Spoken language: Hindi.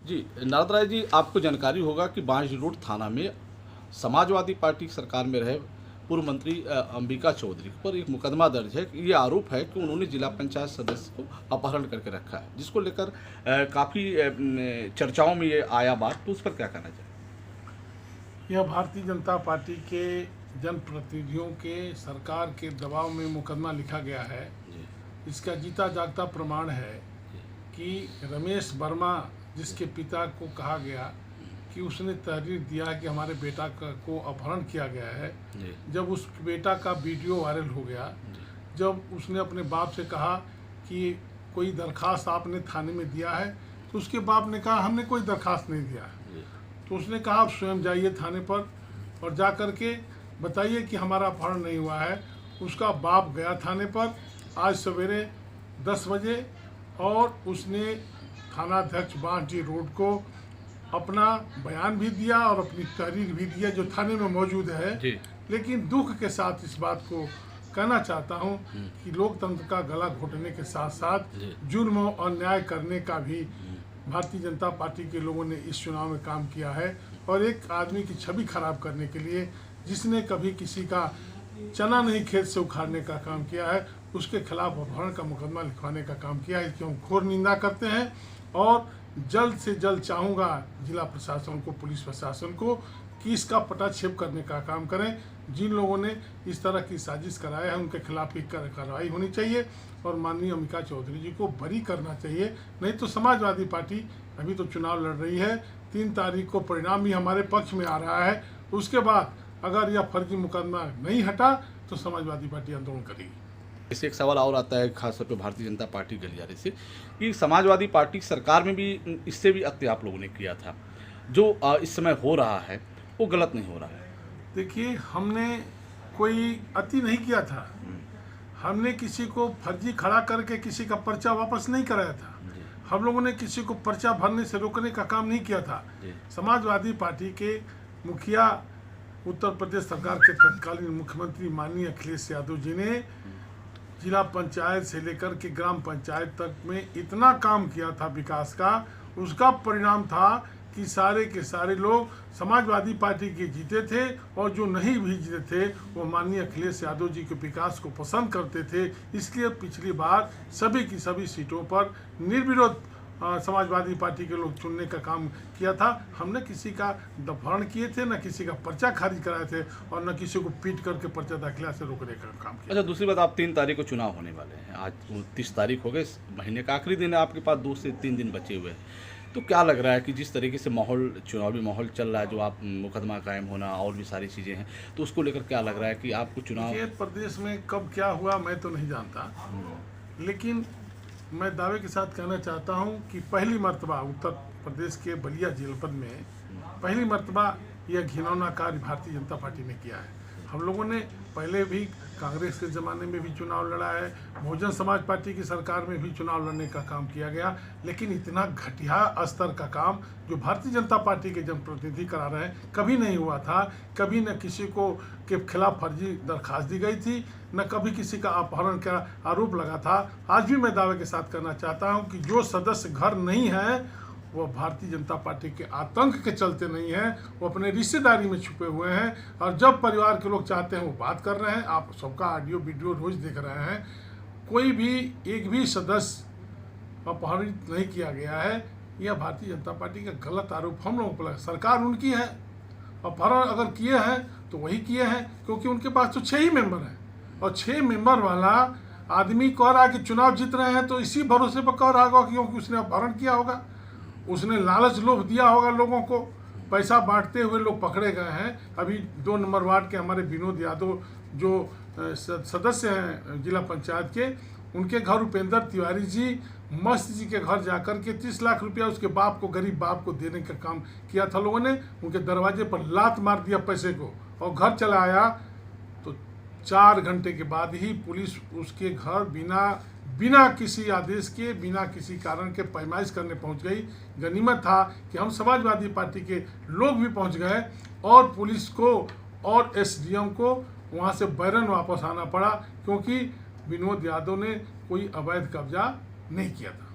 जी, नारद राय जी, आपको जानकारी होगा कि बांसडीह रोड थाना में समाजवादी पार्टी की सरकार में रहे पूर्व मंत्री अंबिका चौधरी पर एक मुकदमा दर्ज है। ये आरोप है कि उन्होंने जिला पंचायत सदस्य को अपहरण करके रखा है, जिसको लेकर काफ़ी चर्चाओं में ये आया बात, तो उस पर क्या कहना चाहिए? यह भारतीय जनता पार्टी के जनप्रतिनिधियों के सरकार के दबाव में मुकदमा लिखा गया है। जी। इसका जीता जागता प्रमाण है कि रमेश वर्मा, जिसके पिता को कहा गया कि उसने तहरीर दिया है कि हमारे बेटा को अपहरण किया गया है, जब उस बेटा का वीडियो वायरल हो गया, जब उसने अपने बाप से कहा कि कोई दरखास्त आपने थाने में दिया है, तो उसके बाप ने कहा हमने कोई दरखास्त नहीं दिया है। तो उसने कहा आप स्वयं जाइए थाने पर और जा कर के बताइए कि हमारा अपहरण नहीं हुआ है। उसका बाप गया थाने पर आज सवेरे 10 बजे और उसने थानाध्यक्ष बांसडीह रोड को अपना बयान भी दिया और अपनी तहरीर भी दिया जो थाने में मौजूद है। लेकिन दुख के साथ इस बात को कहना चाहता हूं कि लोकतंत्र का गला घोटने के साथ साथ जुर्म और अन्याय करने का भी भारतीय जनता पार्टी के लोगों ने इस चुनाव में काम किया है। और एक आदमी की छवि खराब करने के लिए, जिसने कभी किसी का चना नहीं खेत से उखाड़ने का काम किया है, उसके खिलाफ अपहरण का मुकदमा लिखवाने का काम किया है। इसकी हम घोर निंदा करते हैं और जल्द से जल्द चाहूँगा जिला प्रशासन को, पुलिस प्रशासन को कि इसका पटाक्षेप करने का काम करें। जिन लोगों ने इस तरह की साजिश कराया है उनके खिलाफ भी कार्रवाई होनी चाहिए और माननीय अंबिका चौधरी जी को बरी करना चाहिए। नहीं तो समाजवादी पार्टी अभी तो चुनाव लड़ रही है, 3 तारीख को परिणाम भी हमारे पक्ष में आ रहा है। उसके बाद अगर यह फर्जी मुकदमा नहीं हटा तो समाजवादी पार्टी आंदोलन करेगी। इससे एक सवाल और आता है, खासतौर पे भारतीय जनता पार्टी गलियारे से, कि समाजवादी पार्टी सरकार में भी इससे भी अत्य आप लोगों ने किया था। जो इस समय हो रहा है वो गलत नहीं हो रहा है। देखिए, हमने कोई अति नहीं किया था। हमने किसी को फर्जी खड़ा करके किसी का पर्चा वापस नहीं कराया था। हम लोगों ने किसी को पर्चा भरने से रोकने का काम नहीं किया था। समाजवादी पार्टी के मुखिया, उत्तर प्रदेश सरकार के तत्कालीन मुख्यमंत्री माननीय अखिलेश यादव जी ने जिला पंचायत से लेकर के ग्राम पंचायत तक में इतना काम किया था विकास का। उसका परिणाम था कि सारे के सारे लोग समाजवादी पार्टी के जीते थे और जो नहीं भी जीते थे वो माननीय अखिलेश यादव जी के विकास को पसंद करते थे। इसलिए पिछली बार सभी की सभी सीटों पर निर्विरोध समाजवादी पार्टी के लोग चुनने का काम किया था। हमने किसी का अपहरण किए थे, न किसी का पर्चा खारिज कराए थे और न किसी को पीट करके पर्चा दाखिला से रोकने का काम किया। अच्छा, दूसरी बात, आप 3 तारीख को चुनाव होने वाले हैं। आज 29 तारीख हो गए, इस महीने का आखिरी दिन है, आपके पास 2 से 3 दिन बचे हुए हैं। तो क्या लग रहा है कि जिस तरीके से माहौल, चुनावी माहौल चल रहा है, जो आप मुकदमा कायम होना और भी सारी चीज़ें हैं, तो उसको लेकर क्या लग रहा है कि आपको चुनाव? प्रदेश में कब क्या हुआ मैं तो नहीं जानता, लेकिन मैं दावे के साथ कहना चाहता हूं कि पहली मर्तबा उत्तर प्रदेश के बलिया जनपद में पहली मर्तबा यह घिनौना कार्य भारतीय जनता पार्टी ने किया है। हम लोगों ने पहले भी कांग्रेस के ज़माने में भी चुनाव लड़ा है, बहुजन समाज पार्टी की सरकार में भी चुनाव लड़ने का काम किया गया, लेकिन इतना घटिया स्तर का काम जो भारतीय जनता पार्टी के जनप्रतिनिधि करा रहे हैं कभी नहीं हुआ था। कभी न किसी को के खिलाफ फर्जी दरखास्त दी गई थी, न कभी किसी का अपहरण का आरोप लगा था। आज भी मैं दावे के साथ कहना चाहता हूँ कि जो सदस्य घर नहीं है वो भारतीय जनता पार्टी के आतंक के चलते नहीं है, वो अपने रिश्तेदारी में छुपे हुए हैं। और जब परिवार के लोग चाहते हैं वो बात कर रहे हैं। आप सबका ऑडियो वीडियो रोज देख रहे हैं। कोई भी एक भी सदस्य अपहरित नहीं किया गया है। यह भारतीय जनता पार्टी का गलत आरोप हम लोगों पर लगा। सरकार उनकी है, अपहरण अगर किए हैं तो वही किए हैं, क्योंकि उनके पास तो 6 ही मेंबर हैं और 6 मेंबर वाला आदमी कह रहा है कि चुनाव जीत रहे हैं, तो इसी भरोसे पर कह रहा होगा क्योंकि उसने अपहरण किया होगा, उसने लालच लोभ दिया होगा लोगों को। पैसा बांटते हुए लोग पकड़े गए हैं। अभी 2 नंबर वार्ड के हमारे विनोद यादव जो सदस्य हैं जिला पंचायत के, उनके घर उपेंद्र तिवारी जी मस्त जी के घर जाकर के 30 लाख रुपया उसके बाप को, गरीब बाप को देने का काम किया था लोगों ने। उनके दरवाजे पर लात मार दिया पैसे को और घर चला आया तो 4 घंटे के बाद ही पुलिस उसके घर बिना किसी आदेश के, बिना किसी कारण के पैमाइश करने पहुंच गई। गनीमत था कि हम समाजवादी पार्टी के लोग भी पहुंच गए और पुलिस को और एसडीएम को वहां से बैरन वापस आना पड़ा, क्योंकि विनोद यादव ने कोई अवैध कब्जा नहीं किया था।